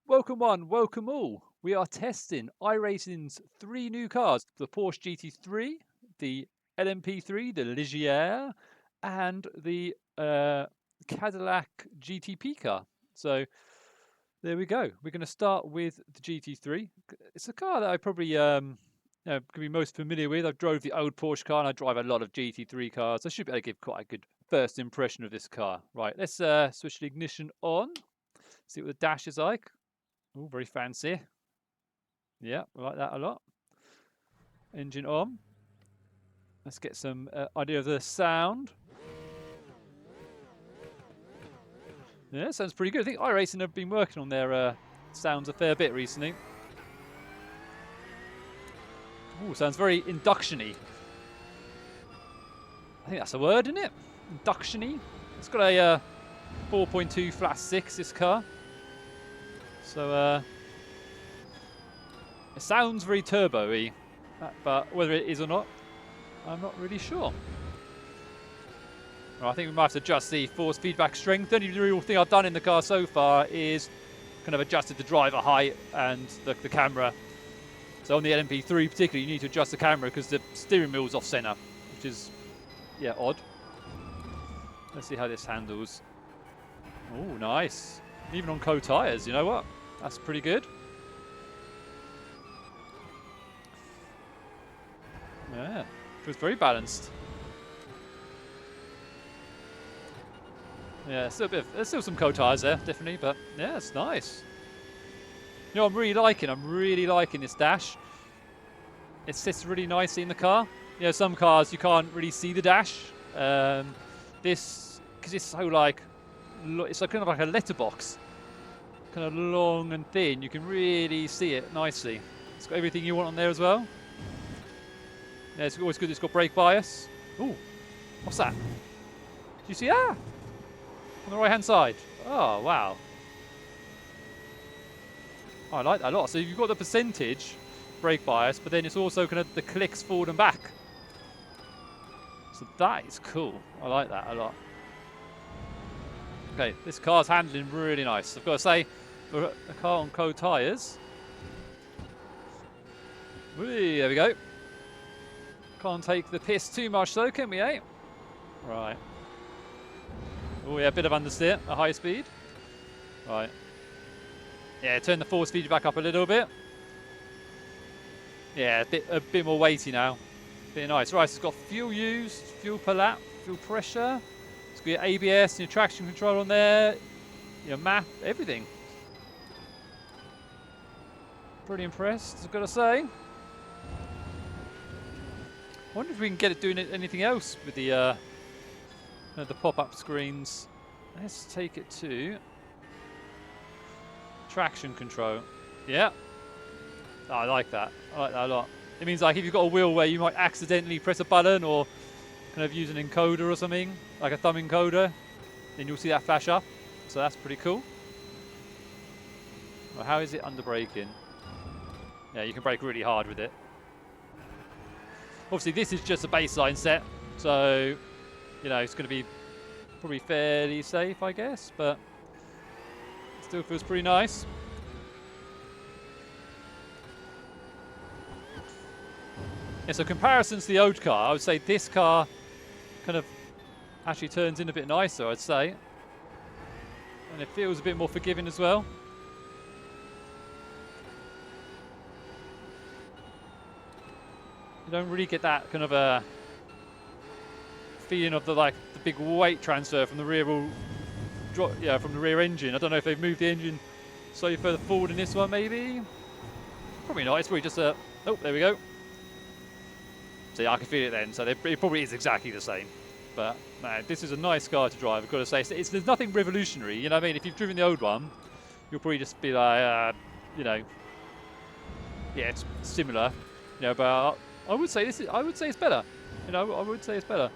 Welcome one, welcome all. We are testing iRacing's three new cars, the Porsche GT3, the LMP3, the Ligier, and the Cadillac GTP car. So there we go. We're going to start with the GT3. It's a car that I probably can be most familiar with. I drove the old Porsche car and I drive a lot of GT3 cars. I should be able to give quite a good first impression of this car. Right, let's switch the ignition on, see what the dash is like. Oh, very fancy. Yeah, I like that a lot. Engine on. Let's get some idea of the sound. Yeah, sounds pretty good. I think iRacing have been working on their sounds a fair bit recently. Ooh, sounds very induction-y. I think that's a word, isn't it? Induction-y. It's got a 4.2 flat 6, this car. So it sounds very turbo-y, but whether it is or not, I'm not really sure. Well, I think we might have to adjust the force feedback strength. The only real thing I've done in the car so far is kind of adjusted the driver height and the camera. So on the LMP3 particularly, you need to adjust the camera because the steering wheel's off center, which is, yeah, odd. Let's see how this handles. Oh, nice. Even on co-tires, you know what? That's pretty good. Yeah, it was very balanced. Yeah, there's still some co-tires there, definitely, but yeah, it's nice. You know, I'm really liking this dash. It sits really nicely in the car. You know, some cars you can't really see the dash. This, because it's so like, it's like kind of like a letterbox, kind of long and thin. You can really see it nicely. It's got everything you want on there as well. Yeah, it's always good. It's got brake bias. Ooh, what's that? Do you see that? On the right hand side. Oh, wow. Oh, I like that a lot. So you've got the percentage brake bias, but then it's also kind of the clicks forward and back. So that is cool. I like that a lot. Okay, this car's handling really nice. I've got to say, for a car on co-tires. There we go. Can't take the piss too much though, can we, eh? Right. Oh yeah, a bit of understeer at high speed. Right. Yeah, turn the force feedback up a little bit. Yeah, a bit more weighty now. Bit nice. Right, so it's got fuel used, fuel per lap, fuel pressure. It's got your ABS and your traction control on there. Your map, everything. Pretty impressed, I've got to say. I wonder if we can get it doing anything else with the pop-up screens. Let's take it to traction control. Yeah. Oh, I like that. I like that a lot. It means like if you've got a wheel where you might accidentally press a button or kind of use an encoder or something, like a thumb encoder, then you'll see that flash up. So that's pretty cool. Well, how is it under braking? Yeah, you can brake really hard with it. Obviously, this is just a baseline set, so you know it's going to be probably fairly safe, I guess, but it still feels pretty nice. Yeah, so comparisons to the old car, I would say this car kind of actually turns in a bit nicer, I'd say. And it feels a bit more forgiving as well. You don't really get that kind of a feeling of the big weight transfer from the rear wheel, from the rear engine. I don't know if they've moved the engine slightly further forward in this one, maybe. Probably not. It's probably just a. Oh, there we go. See, I can feel it then. So it probably is exactly the same. But man, this is a nice car to drive. I've got to say, there's nothing revolutionary. You know what I mean? If you've driven the old one, you'll probably just be like, yeah, it's similar. You know, but I would say it's better. You know, I would say it's better.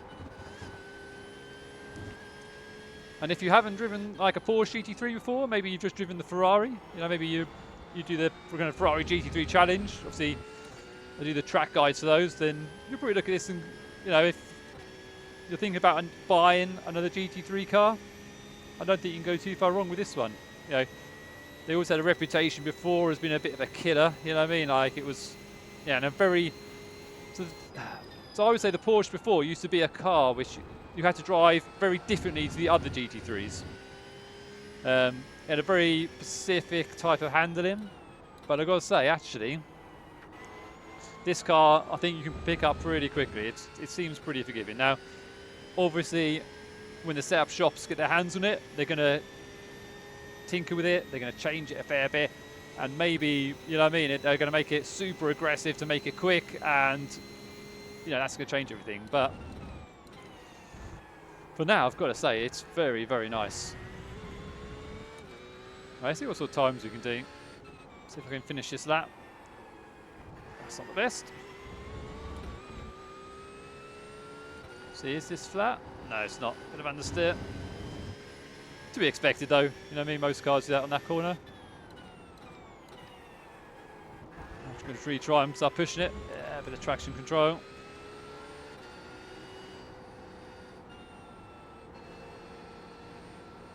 And if you haven't driven like a Porsche GT3 before, maybe you've just driven the Ferrari. You know, maybe you do the kind of Ferrari GT3 challenge. Obviously, I do the track guides for those. Then you'll probably look at this and, you know, if you're thinking about buying another GT3 car, I don't think you can go too far wrong with this one. You know, they always had a reputation before as being a bit of a killer, you know what I mean? Like it was, yeah, and a very, so I would say the Porsche before used to be a car which you had to drive very differently to the other GT3s. Had a very specific type of handling, but I've got to say, actually, this car I think you can pick up pretty quickly. It seems pretty forgiving. Now, obviously, when the setup shops get their hands on it, they're going to tinker with it, they're going to change it a fair bit, and maybe, you know what I mean, they're going to make it super aggressive to make it quick, and you know that's going to change everything. But for now, I've got to say, it's very, very nice. Right, let's see what sort of times we can do. See if I can finish this lap. That's not the best. See, is this flat? No, it's not. Bit of understeer. To be expected, though. You know what I mean? Most cars do that on that corner. I'm just going to retry and start pushing it. Yeah, a bit of traction control.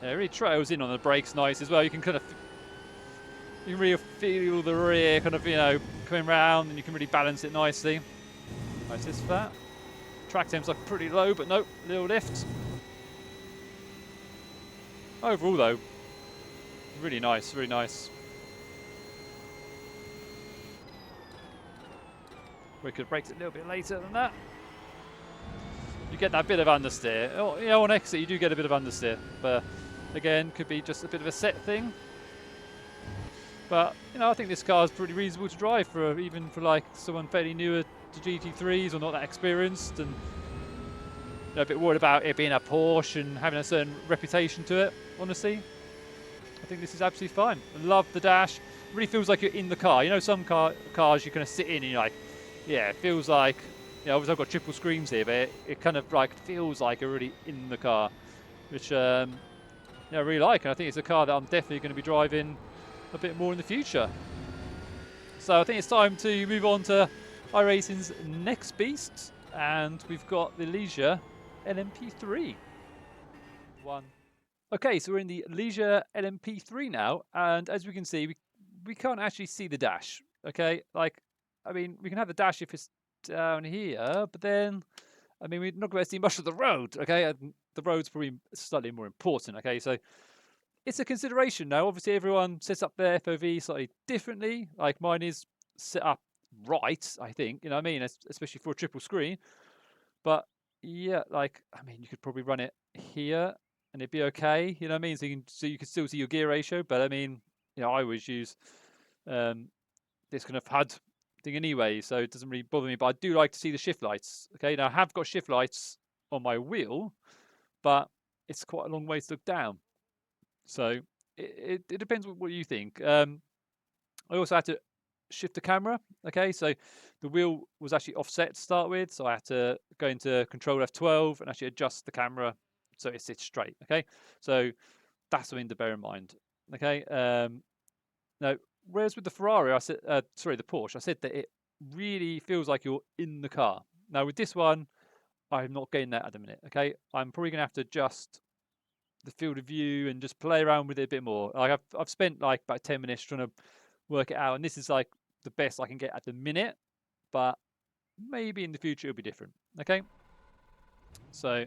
Yeah, it really trails in on the brakes nice as well. You can kind of, you can really feel the rear kind of, you know, coming round, and you can really balance it nicely. Nice, this flat. Track temps are pretty low, but nope, little lift. Overall though, really nice, really nice. We could brake it a little bit later than that. You get that bit of understeer. Oh, you know, on exit you do get a bit of understeer, but again, could be just a bit of a set thing. But you know, I think this car is pretty reasonable to drive for, even for like someone fairly newer to GT3s or not that experienced, and you know, a bit worried about it being a Porsche and having a certain reputation to it. Honestly, I think this is absolutely fine. I love the dash. It really feels like you're in the car. You know, some cars you kind of sit in and you're like, yeah, it feels like, you know, obviously I've got triple screens here, but it kind of like feels like you're really in the car, which yeah, I really like. And I think it's a car that I'm definitely going to be driving a bit more in the future. So I think it's time to move on to iRacing's next beast, and we've got the Ligier LMP3. Okay, so we're in the Ligier LMP3 now, and as we can see, we can't actually see the dash. Okay, like, I mean, we can have the dash if it's down here, but then, I mean, we're not going to see much of the road. Okay, and the road's probably slightly more important. Okay, so it's a consideration now. Obviously, everyone sets up their FOV slightly differently. Like mine is set up right, I think. You know what I mean? Especially for a triple screen. But yeah, like, I mean, you could probably run it here and it'd be okay. You know what I mean? So you can still see your gear ratio. But I mean, you know, I always use this kind of HUD thing anyway, so it doesn't really bother me. But I do like to see the shift lights. Okay, now I have got shift lights on my wheel, but it's quite a long way to look down. So it depends what you think. I also had to shift the camera. Okay, so the wheel was actually offset to start with, so I had to go into Control F12 and actually adjust the camera so it sits straight. Okay, so that's something to bear in mind. Okay, now whereas with the Ferrari, I said, sorry, the Porsche, I said that it really feels like you're in the car. Now with this one, I'm not getting that at the minute. Okay, I'm probably gonna have to adjust the field of view and just play around with it a bit more. Like I've spent like about 10 minutes trying to work it out, and this is like the best I can get at the minute, but maybe in the future it'll be different. Okay, so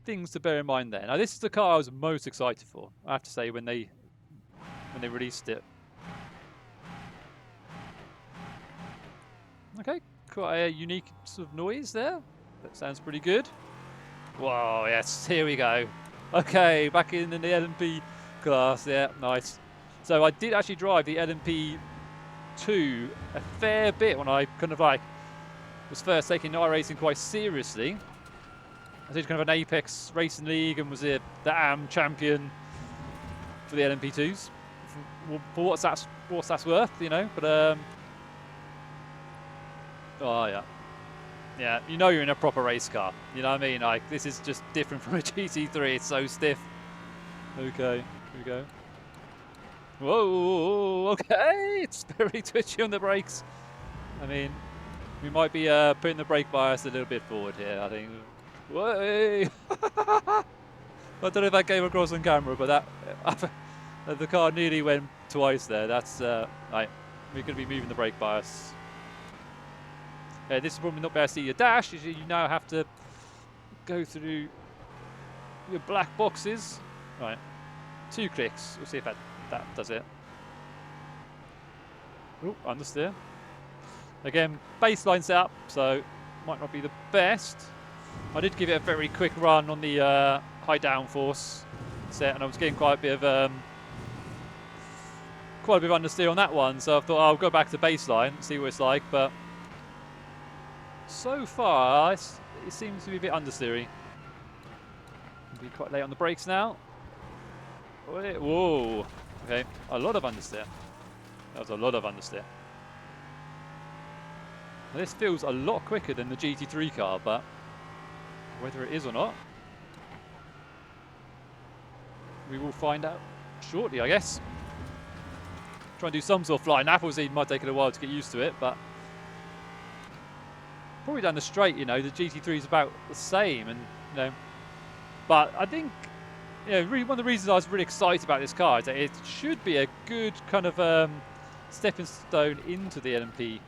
things to bear in mind there. Now this is the car I was most excited for, I have to say, when they released it. Okay, quite a unique sort of noise there. That sounds pretty good. Whoa, yes, here we go. Okay, back in the LMP class. Yeah, nice. So I did actually drive the LMP2 a fair bit when I kind of like was first taking iRacing quite seriously. I did kind of an Apex Racing League and was the AM champion for the LMP2s. For what's that's worth, you know. But oh yeah. Yeah, you know you're in a proper race car. You know what I mean? Like, this is just different from a GT3. It's so stiff. Okay, here we go. Whoa, okay. It's very twitchy on the brakes. I mean, we might be putting the brake bias a little bit forward here, I think. Whoa. I don't know if that came across on camera, but that the car nearly went twice there. That's right. We're going to be moving the brake bias. This is probably not better to see your dash. You now have to go through your black boxes. Right, 2 clicks. We'll see if that does it. Oh, understeer. Again, baseline setup, so might not be the best. I did give it a very quick run on the high downforce set, and I was getting quite a bit of understeer on that one. So I thought I'll go back to baseline, see what it's like. But so far, it seems to be a bit understeery. Be quite late on the brakes now. Whoa. Okay, a lot of understeer. That was a lot of understeer. Now, this feels a lot quicker than the GT3 car, but whether it is or not, we will find out shortly, I guess. Try and do some sort of flying apples. It might take it a while to get used to it, but probably down the straight, you know, the GT3 is about the same, and you know, but I think, you know, really one of the reasons I was really excited about this car is that it should be a good kind of stepping stone into the LMP2.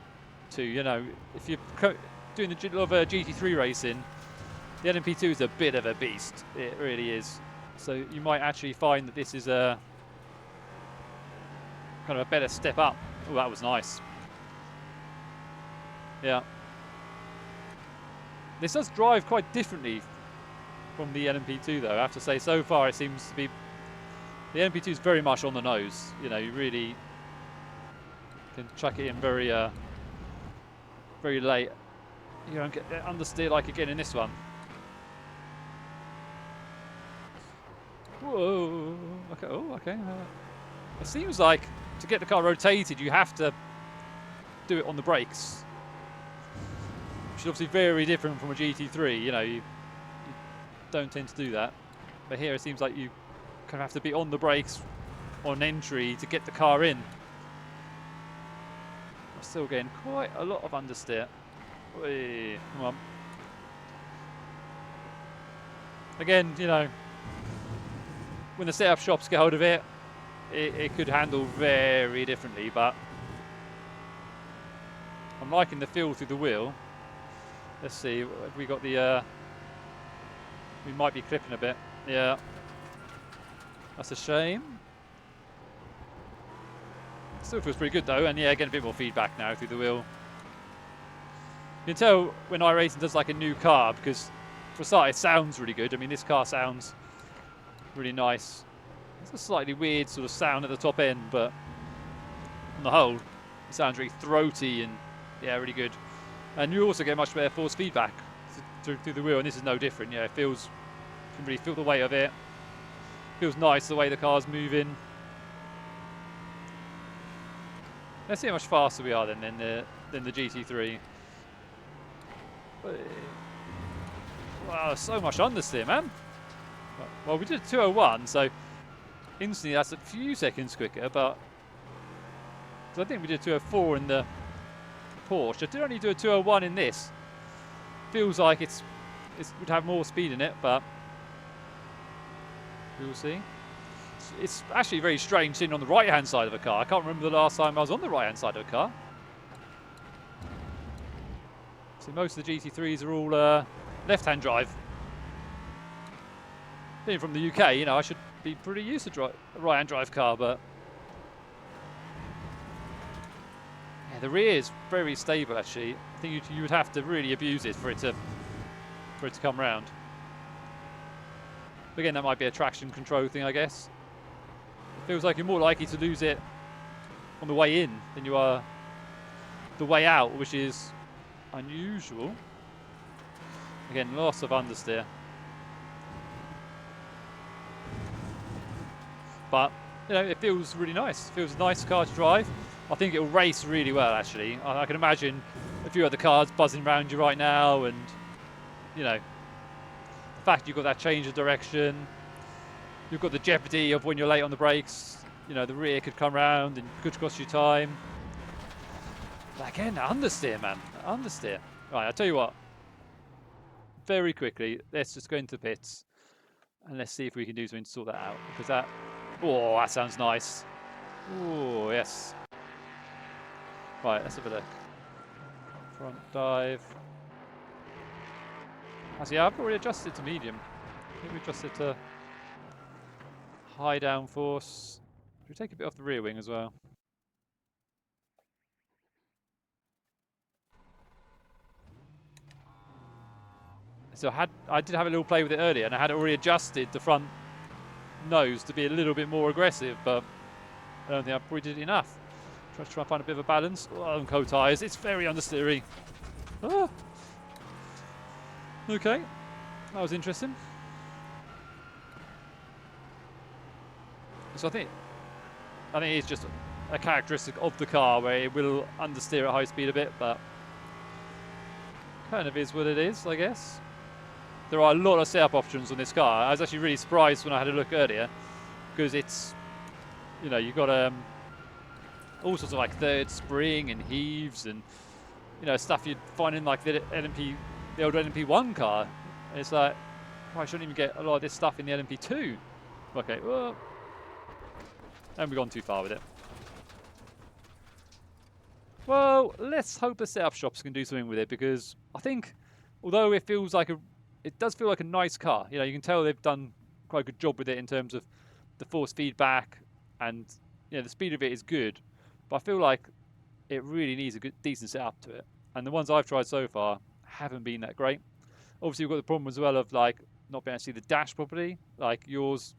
You know, if you're doing a lot of GT3 racing, the LMP2 is a bit of a beast. It really is. So you might actually find that this is a kind of a better step up. Oh, that was nice. Yeah. This does drive quite differently from the LMP2, though. I have to say, so far it seems to be the LMP2 is very much on the nose. You know, you really can chuck it in very, very late. You don't get understeer like again in this one. Whoa. Okay. Oh, okay. It seems like to get the car rotated, you have to do it on the brakes, which is obviously very different from a GT3. You know, you don't tend to do that, but here it seems like you kind of have to be on the brakes on entry to get the car in. I'm still getting quite a lot of understeer. Whee, come on. Again, you know, when the setup shops get hold of it, it could handle very differently, but I'm liking the feel through the wheel. Let's see, have we got the we might be clipping a bit. Yeah, that's a shame. Still feels pretty good though, and yeah, getting a bit more feedback now through the wheel. You can tell when iRacing does like a new car, because for a start it sounds really good. I mean, this car sounds really nice. It's a slightly weird sort of sound at the top end, but on the whole, it sounds really throaty and yeah, really good. And you also get much better force feedback through the wheel, and this is no different. Yeah, it feels, you can really feel the weight of it. Feels nice the way the car's moving. Let's see how much faster we are than the GT3. Wow, so much understeer, man. Well, we did 201, so instantly that's a few seconds quicker, but I think we did 204 in the Porsche. I did only do a 201 in this. Feels like it would have more speed in it, but we will see. It's actually very strange sitting on the right-hand side of a car. I can't remember the last time I was on the right-hand side of a car. So most of the GT3s are all left-hand drive. Being from the UK, you know, I should be pretty used to a right-hand drive car, but yeah, the rear is very stable. Actually, I think you would have to really abuse it for it to come round. But again, that might be a traction control thing, I guess. It feels like you're more likely to lose it on the way in than you are the way out, which is unusual. Again, lots of understeer. But, you know, it feels really nice. It feels a nice car to drive. I think it'll race really well, actually. I can imagine a few other cars buzzing around you right now, and, you know, the fact you've got that change of direction, you've got the jeopardy of when you're late on the brakes, you know, the rear could come round and could cost you time. But again, understeer, man. Understeer. Right, I'll tell you what. Very quickly, let's just go into the pits and let's see if we can do something to sort that out. Because that, oh, that sounds nice. Oh, yes. Right, let's have a look. Front dive. Actually, yeah, I've already adjusted to medium. I think we adjusted to high downforce. Should we take a bit off the rear wing as well? So I did have a little play with it earlier, and I had already adjusted the front nose to be a little bit more aggressive, but I don't think I probably did it enough. Try to find a bit of a balance. Oh, and cold tyres. It's very understeery. Ah. Okay, that was interesting. So I think it's just a characteristic of the car where it will understeer at high speed a bit, but kind of is what it is, I guess. There are a lot of setup options on this car. I was actually really surprised when I had a look earlier, because it's, you know, you've got all sorts of like third spring and heaves and, you know, stuff you'd find in like the old LMP1 car. And it's like, I shouldn't even get a lot of this stuff in the LMP2. Okay, well, haven't we gone too far with it? Well, let's hope the setup shops can do something with it, because I think, although it does feel like a nice car. You know, you can tell they've done quite a good job with it in terms of the force feedback, and you know, the speed of it is good. But I feel like it really needs a decent setup to it. And the ones I've tried so far haven't been that great. Obviously, we've got the problem as well of like not being able to see the dash properly. Like yours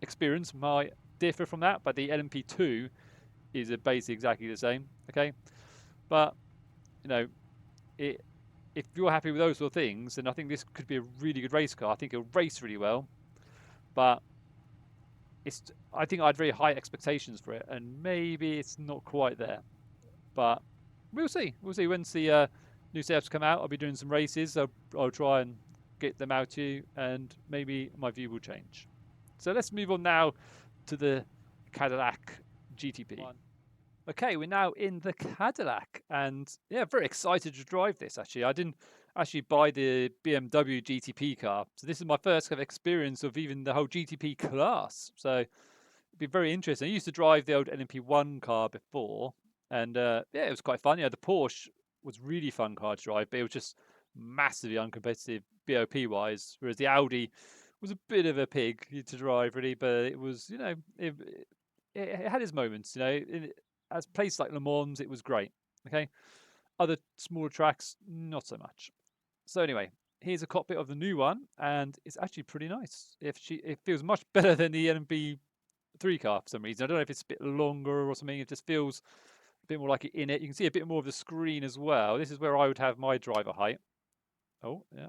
experience might differ from that, but the LMP2 is basically exactly the same. Okay, but you know, if you're happy with those sort of things, then I think this could be a really good race car. I think it'll race really well, but I think I had very high expectations for it, and maybe it's not quite there. But we'll see. We'll see. Once the new setups come out, I'll be doing some races. I'll try and get them out to you, and maybe my view will change. So let's move on now to the Cadillac GTP. Okay, we're now in the Cadillac, and yeah, very excited to drive this. Actually, I didn't actually buy the BMW GTP car, so this is my first kind of experience of even the whole GTP class. So it'd be very interesting. I used to drive the old LMP1 car before, and yeah, it was quite fun. Yeah, the Porsche was really fun car to drive, but it was just massively uncompetitive BOP wise, whereas the Audi was a bit of a pig to drive, really. But it was, you know, it had its moments, you know. As places like Le Mans, it was great. Okay, other smaller tracks, not so much. So anyway, here's a cockpit of the new one, and it's actually pretty nice. It feels much better than the LMP3 car for some reason. I don't know if it's a bit longer or something. It just feels a bit more like it in it. You can see a bit more of the screen as well. This is where I would have my driver height. Oh yeah.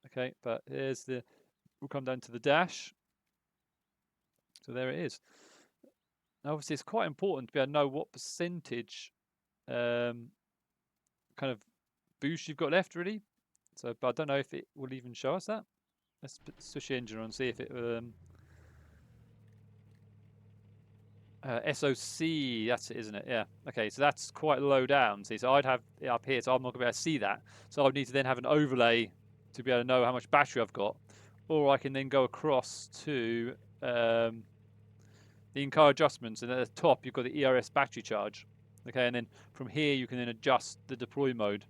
Okay, but here's we'll come down to the dash. So there it is. Now, obviously, it's quite important to be able to know what percentage kind of boost you've got left, really. So, but I don't know if it will even show us that. Let's switch the engine on and see if it SOC, that's it, isn't it? Yeah. Okay, so that's quite low down. See, so I'd have it up here, so I'm not going to be able to see that. So I'd need to then have an overlay to be able to know how much battery I've got, or I can then go across to the in-car adjustments, and at the top you've got the ERS battery charge. Okay, and then from here you can then adjust the deploy mode.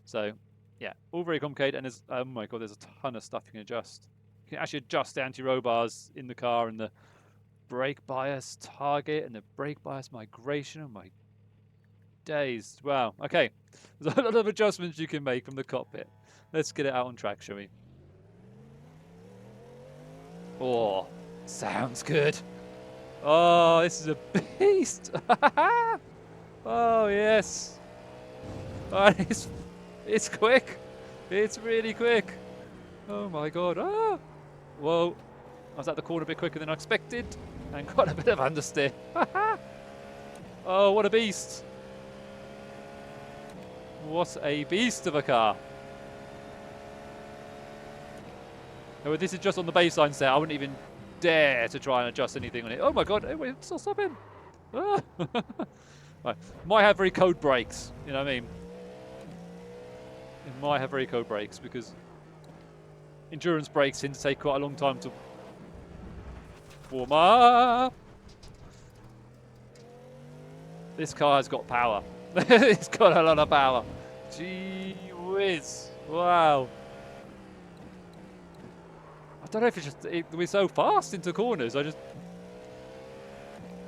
So yeah, all very complicated, and there's, oh my god, there's a ton of stuff you can adjust. You can actually adjust the anti-roll bars in the car, and the brake bias target, and the brake bias migration. Oh my days. Wow. Okay, there's a lot of adjustments you can make from the cockpit. Let's get it out on track, shall we? Oh, sounds good. Oh, this is a beast. Oh, yes. Oh, it's quick. It's really quick. Oh, my God. Ah. Whoa. I was at the corner a bit quicker than I expected. And got a bit of understeer. Oh, what a beast. What a beast of a car. No, this is just on the baseline set. I wouldn't even dare to try and adjust anything on it. Oh, my God. Hey, wait, still stopping. Ah. Right. Might have very cold brakes, you know what I mean? It might have very cold brakes because endurance brakes tend to take quite a long time to warm up. This car has got power. It's got a lot of power. Gee whiz. Wow. I don't know if it's just, we're so fast into corners. I just,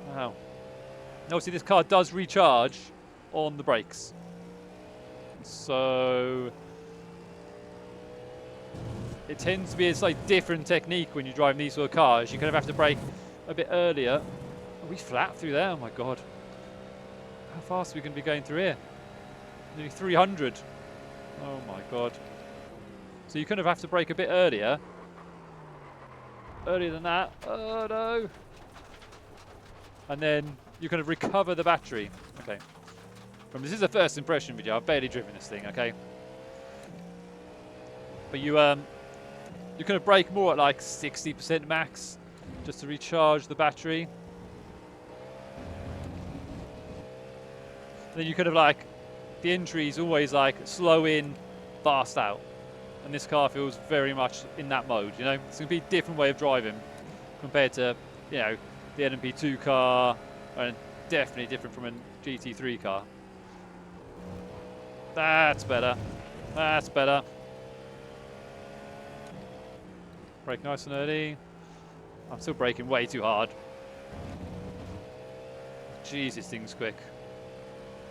wow. Obviously this car does recharge on the brakes. So it tends to be a slightly different technique when you drive these sort of cars. You kind of have to brake a bit earlier. Are we flat through there? Oh my God. How fast are we going to be going through here? Nearly 300. Oh my God. So you kind of have to brake a bit earlier. Earlier than that. Oh no. And then you kind of recover the battery. Okay. This is a first impression video. I've barely driven this thing, okay? But you kind of brake more at like 60% max just to recharge the battery. And then you kind of like, the entry is always like slow in, fast out. And this car feels very much in that mode, you know? It's going to be a different way of driving compared to, you know, the LMP2 car, and definitely different from a GT3 car. That's better. That's better. Brake nice and early. I'm still braking way too hard. Jeez, this thing's quick.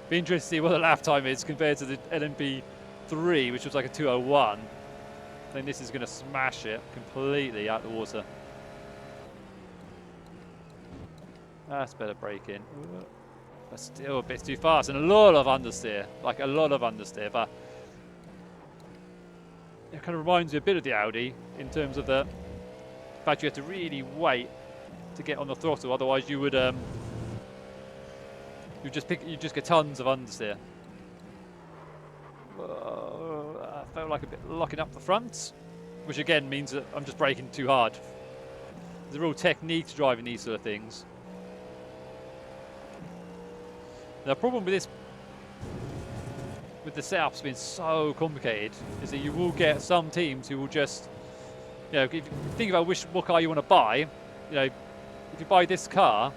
Be interested to see what the lap time is compared to the LMP3, which was like a 2:01. I think this is going to smash it completely out the water. That's better braking. But still a bit too fast and a lot of understeer. Like a lot of understeer. But it kind of reminds me a bit of the Audi in terms of the fact you have to really wait to get on the throttle. Otherwise, you would you just get tons of understeer. I felt like a bit locking up the front, which again means that I'm just braking too hard. There's a real technique to driving these sort of things. The problem with this, with the setups being so complicated, is that you will get some teams who will just, you know, if you think about what car you want to buy, you know, if you buy this car,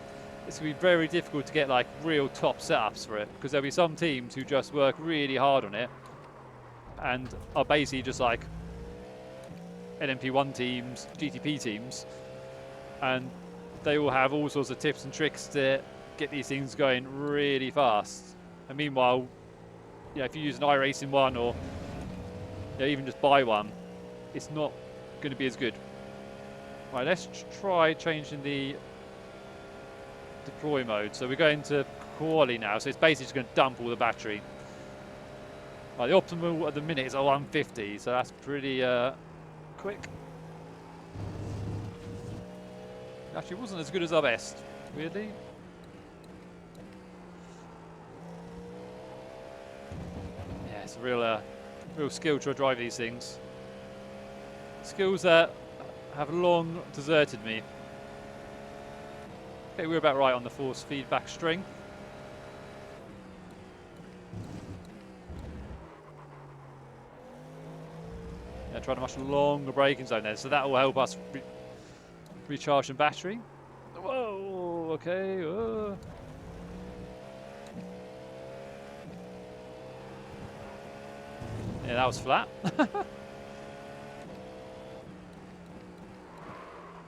it's going to be very difficult to get like real top setups for it, because there'll be some teams who just work really hard on it and are basically just like LMP1 teams, GTP teams, and they will have all sorts of tips and tricks to get these things going really fast. And meanwhile, you know, if you use an iRacing one, or you know, even just buy one, it's not going to be as good. Right, let's try changing the deploy mode. So we're going to quali now, so it's basically just going to dump all the battery. Right, the optimal at the minute is a 150, so that's pretty quick. Actually, wasn't as good as our best, weirdly. Yeah, it's a real skill to drive these things. Skills that have long deserted me. Okay, we're about right on the force feedback string. Yeah, trying a much longer braking zone there, so that will help us recharge some battery. Whoa, okay. Yeah, that was flat.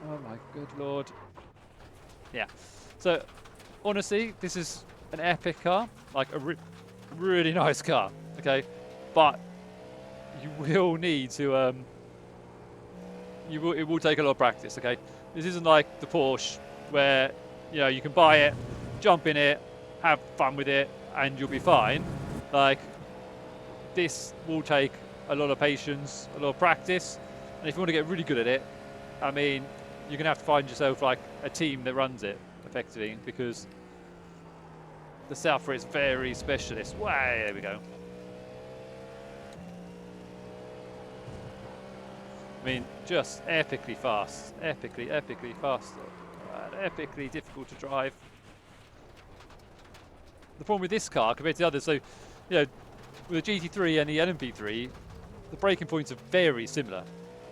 Oh my good lord. Yeah. So, honestly, this is an epic car. Like a really nice car. Okay, but you will need to. It will take a lot of practice. Okay, this isn't like the Porsche where you know you can buy it, jump in it, have fun with it, and you'll be fine. Like this will take a lot of patience, a lot of practice, and if you want to get really good at it, I mean, you're gonna have to find yourself like a team that runs it effectively, because the setup for it is very specialist. Way, there we go. I mean, just epically fast, epically fast, and epically difficult to drive. The problem with this car compared to the others, so you know, with the GT3 and the LMP3, the braking points are very similar,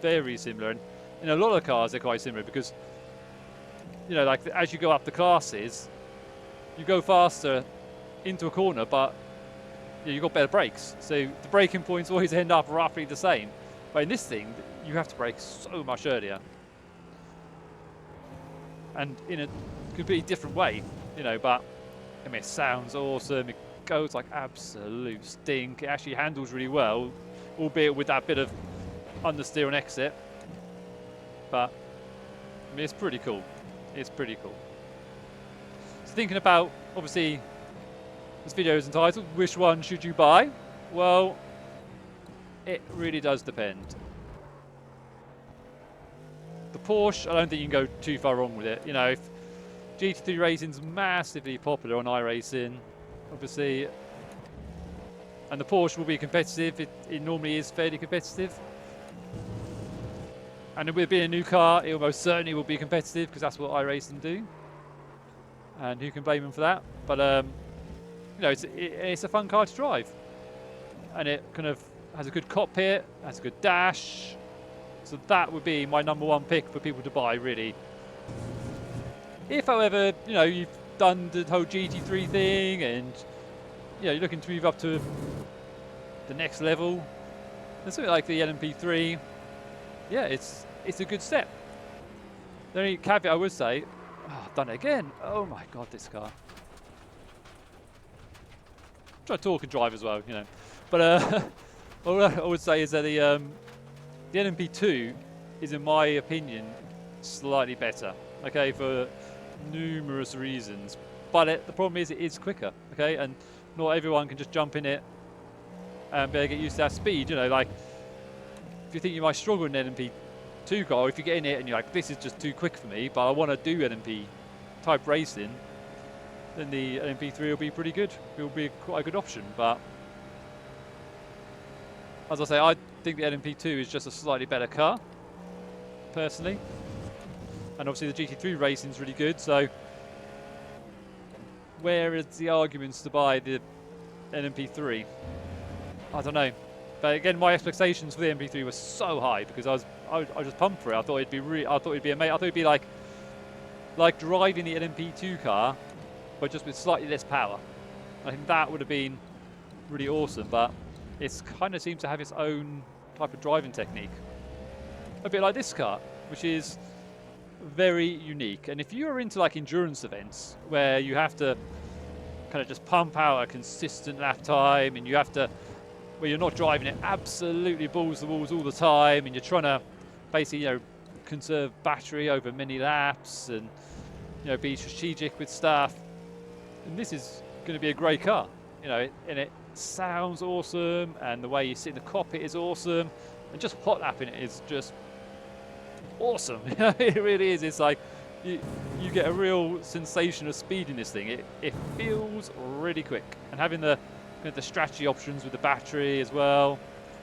and in a lot of cars they're quite similar, because you know, like as you go up the classes, you go faster into a corner, but you've got better brakes. So the braking points always end up roughly the same. But in this thing, you have to brake so much earlier. And in a completely different way, you know, but I mean, it sounds awesome. It goes like absolute stink. It actually handles really well, albeit with that bit of understeer and exit. But I mean, it's pretty cool. It's pretty cool. So thinking about, obviously, this video is entitled, which one should you buy? Well, it really does depend. The Porsche, I don't think you can go too far wrong with it. You know, if GT3 Racing's massively popular on iRacing, obviously, and the Porsche will be competitive. It normally is fairly competitive. And with it being a new car, it almost certainly will be competitive because that's what iRacing do. And who can blame them for that? But you know, it's a fun car to drive, and it kind of has a good cockpit, has a good dash. So that would be my #1 pick for people to buy, really. If, however, you know, you've done the whole GT3 thing and you know, you're looking to move up to the next level, then something like the LMP3, yeah, it's a good step. The only caveat I would say, oh, I've done it again. Oh my god, this car. Try to talk and drive as well, you know. But all I would say is that the LMP2 is, in my opinion, slightly better. Okay, for numerous reasons. But the problem is it is quicker. Okay, and not everyone can just jump in it and be able to get used to that speed. You know, like if you think you might struggle in an LMP2 car, if you get in it and you're like, this is just too quick for me, but I want to do LMP type racing, then the LMP3 will be pretty good. It will be quite a good option. But as I say, I think the LMP2 is just a slightly better car, personally. And obviously the GT3 racing is really good. So where is the arguments to buy the LMP3? I don't know. But again, my expectations for the LMP3 were so high because I was just pumped for it. I thought it'd be amazing. I thought it'd be like driving the LMP2 car, but just with slightly less power. I think that would have been really awesome. But it kind of seems to have its own type of driving technique, a bit like this car, which is very unique. And if you're into like endurance events where you have to kind of just pump out a consistent lap time, and you have to, where you're not driving it absolutely balls to the walls all the time, and you're trying to basically, you know, conserve battery over many laps, and you know, be strategic with stuff, and this is going to be a great car, you know, and it sounds awesome, and the way you sit in the cockpit is awesome, and just hot lapping it is just awesome. It really is. It's like you get a real sensation of speed in this thing. It feels really quick, and having the strategy options with the battery as well.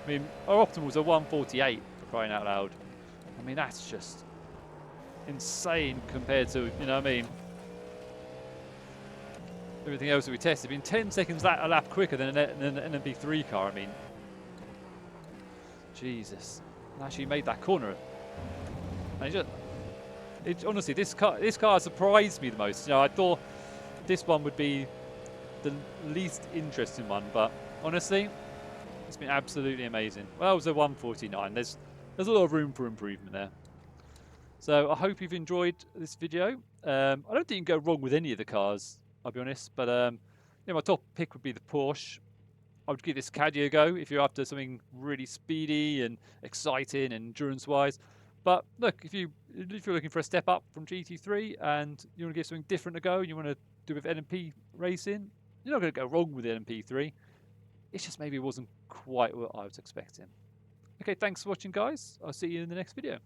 I mean, our optimals are 148 for crying out loud. I mean, that's just insane compared to, you know what I mean, everything else that we tested. I mean, 10 seconds a lap quicker than an LMP3 car. I mean, Jesus, and actually made that corner. And honestly, this car surprised me the most. You know, I thought this one would be the least interesting one, but honestly, it's been absolutely amazing. Well, it was a 149. There's a lot of room for improvement there. So I hope you've enjoyed this video. I don't think you can go wrong with any of the cars, I'll be honest. But you know, my top pick would be the Porsche. I would give this Caddy a go if you're after something really speedy and exciting and endurance-wise. But look, if you're looking for a step up from GT3 and you want to give something different a go, and you want to do with LMP racing, you're not going to go wrong with the LMP3. It's just maybe it wasn't quite what I was expecting. Okay, thanks for watching, guys. I'll see you in the next video.